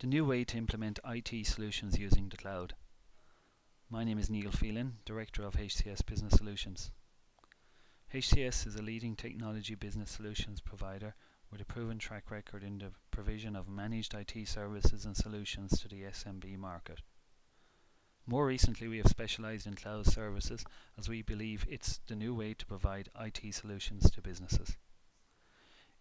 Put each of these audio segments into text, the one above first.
the new way to implement IT solutions using the cloud. My name is Neil Phelan, Director of HCS Business Solutions. HCS is a leading technology business solutions provider with a proven track record in the provision of managed IT services and solutions to the SMB market. More recently, we have specialized in cloud services as we believe it's the new way to provide IT solutions to businesses.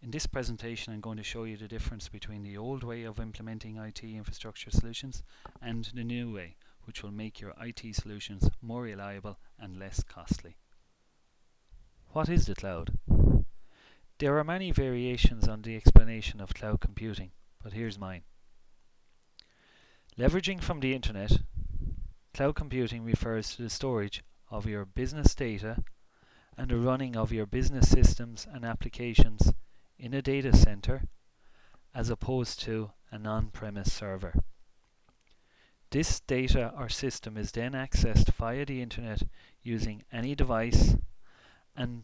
In this presentation, I'm going to show you the difference between the old way of implementing IT infrastructure solutions and the new way, which will make your IT solutions more reliable and less costly. What is the cloud? There are many variations on the explanation of cloud computing, but here's mine. Leveraging from the internet, cloud computing refers to the storage of your business data and the running of your business systems and applications in a data center as opposed to an on-premise server. This data or system is then accessed via the internet using any device and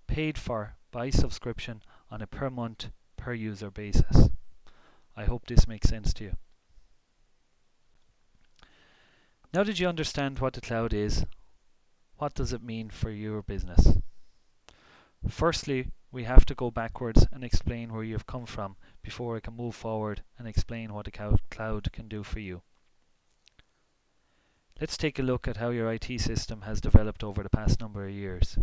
paid for by subscription on a per month per user basis. I hope this makes sense to you. Now that you understand what the cloud is, what does it mean for your business? Firstly, we have to go backwards and explain where you've come from before I can move forward and explain what the cloud can do for you. Let's take a look at how your IT system has developed over the past number of years.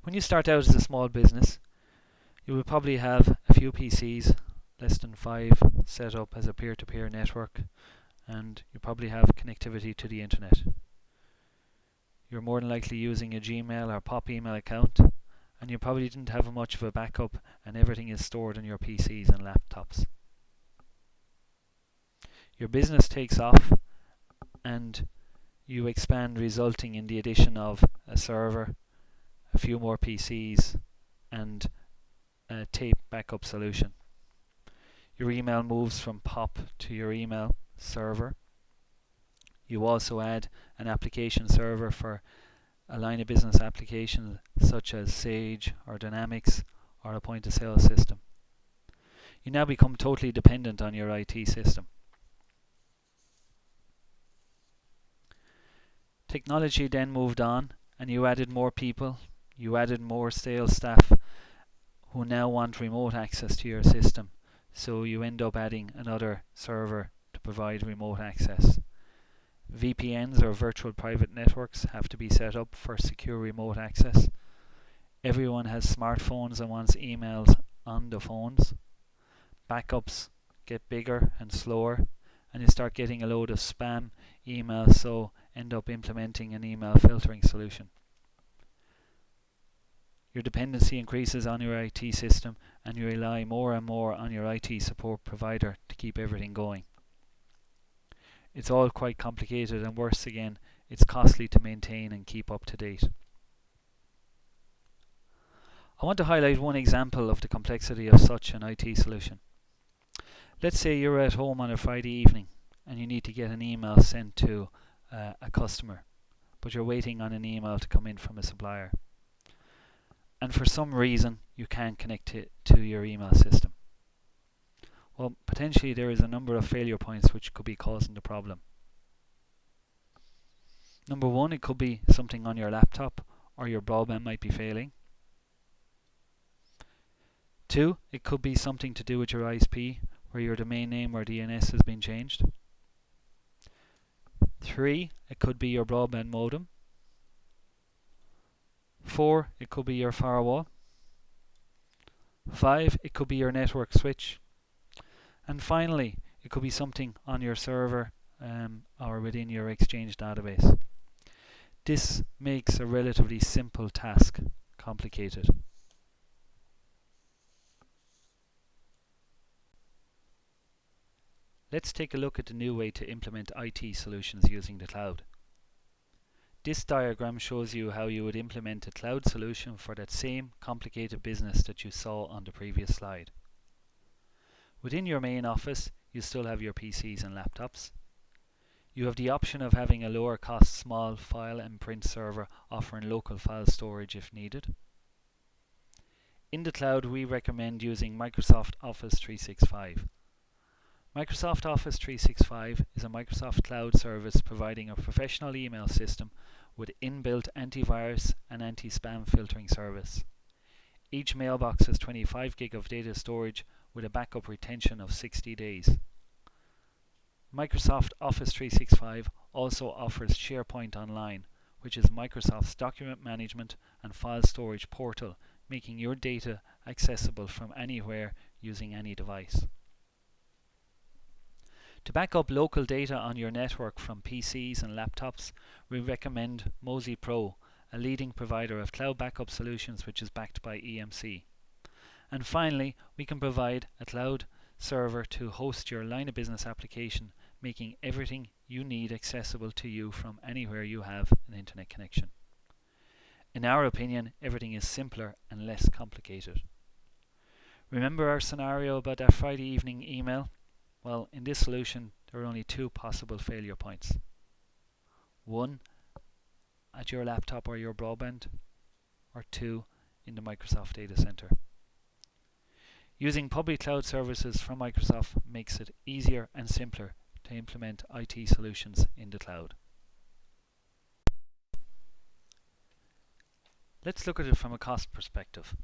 When you start out as a small business, you will probably have a few PCs, less than 5, set up as a peer-to-peer network, and you probably have connectivity to the internet. You're more than likely using a Gmail or Pop email account, and you probably didn't have much of a backup, and everything is stored on your PCs and laptops. Your business takes off and you expand, resulting in the addition of a server, a few more PCs, and a tape backup solution. Your email moves from Pop to your email server. You also add an application server for a line of business applications such as Sage or Dynamics or a point of sale system. You now become totally dependent on your IT system. Technology then moved on and you added more people, you added more sales staff who now want remote access to your system. So you end up adding another server to provide remote access. VPNs or virtual private networks have to be set up for secure remote access. Everyone has smartphones and wants emails on the phones. Backups get bigger and slower, and you start getting a load of spam emails, so end up implementing an email filtering solution. Your dependency increases on your IT system and you rely more and more on your IT support provider to keep everything going. It's all quite complicated, and worse again, it's costly to maintain and keep up to date. I want to highlight one example of the complexity of such an IT solution. Let's say you're at home on a Friday evening and you need to get an email sent to a customer, but you're waiting on an email to come in from a supplier. And for some reason you can't connect it to your email system. Well, potentially there is a number of failure points which could be causing the problem. Number one, it could be something on your laptop or your broadband might be failing. 2, it could be something to do with your ISP where your domain name or DNS has been changed. 3, it could be your broadband modem. 4, it could be your firewall. 5, it could be your network switch. And finally, it could be something on your server or within your Exchange database. This makes a relatively simple task complicated. Let's take a look at the new way to implement IT solutions using the cloud. This diagram shows you how you would implement a cloud solution for that same complicated business that you saw on the previous slide. Within your main office, you still have your PCs and laptops. You have the option of having a lower cost small file and print server offering local file storage if needed. In the cloud, we recommend using Microsoft Office 365. Microsoft Office 365 is a Microsoft cloud service providing a professional email system with inbuilt antivirus and anti-spam filtering service. Each mailbox has 25 gig of data storage with a backup retention of 60 days. Microsoft Office 365 also offers SharePoint Online, which is Microsoft's document management and file storage portal, making your data accessible from anywhere using any device. To back up local data on your network from PCs and laptops, we recommend Mozy Pro, a leading provider of cloud backup solutions which is backed by EMC. And finally, we can provide a cloud server to host your line of business application, making everything you need accessible to you from anywhere you have an internet connection. In our opinion, everything is simpler and less complicated. Remember our scenario about that Friday evening email? Well, in this solution, there are only two possible failure points. One, at your laptop or your broadband, or two, in the Microsoft data center. Using public cloud services from Microsoft makes it easier and simpler to implement IT solutions in the cloud. Let's look at it from a cost perspective.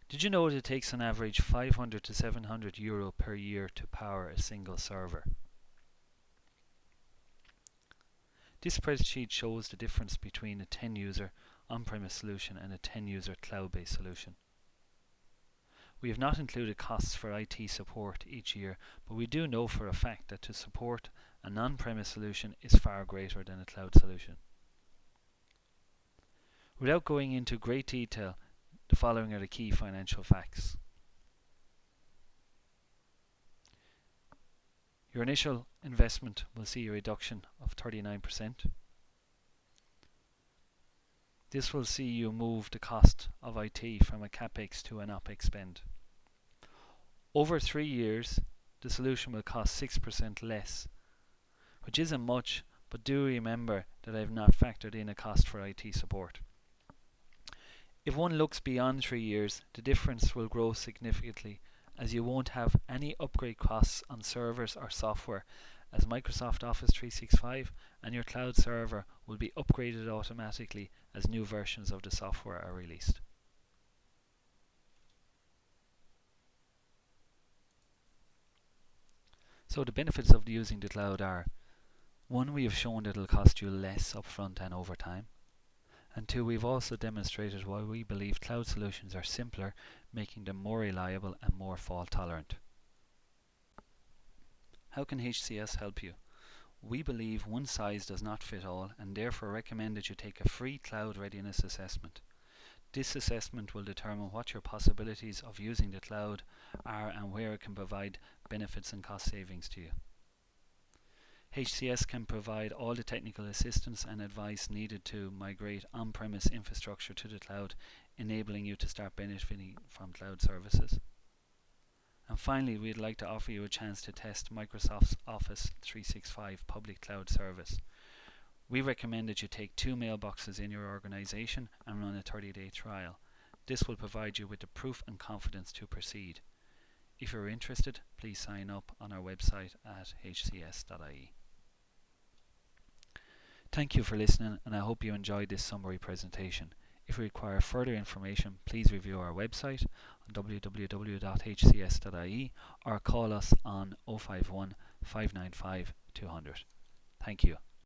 Did you know that it takes on average 500 to 700 euro per year to power a single server? This spreadsheet shows the difference between a 10-user on-premise solution and a 10-user cloud-based solution. We have not included costs for IT support each year, but we do know for a fact that to support a non-premise solution is far greater than a cloud solution. Without going into great detail, the following are the key financial facts. Your initial investment will see a reduction of 39%. This will see you move the cost of IT from a CapEx to an OpEx spend. Over 3 years, the solution will cost 6% less, which isn't much, but do remember that I have not factored in a cost for IT support. If one looks beyond 3 years, the difference will grow significantly as you won't have any upgrade costs on servers or software, as Microsoft Office 365 and your cloud server will be upgraded automatically as new versions of the software are released. So the benefits of using the cloud are: 1, we have shown that it will cost you less upfront and over time. And 2, we've also demonstrated why we believe cloud solutions are simpler, making them more reliable and more fault tolerant. How can HCS help you? We believe one size does not fit all, and therefore recommend that you take a free cloud readiness assessment. This assessment will determine what your possibilities of using the cloud are and where it can provide benefits and cost savings to you. HCS can provide all the technical assistance and advice needed to migrate on-premise infrastructure to the cloud, enabling you to start benefiting from cloud services. And finally, we'd like to offer you a chance to test Microsoft's Office 365 public cloud service. We recommend that you take 2 mailboxes in your organization and run a 30-day trial. This will provide you with the proof and confidence to proceed. If you're interested, please sign up on our website at hcs.ie. Thank you for listening, and I hope you enjoyed this summary presentation. If you require further information, please review our website on www.hcs.ie or call us on 051 595 200. Thank you.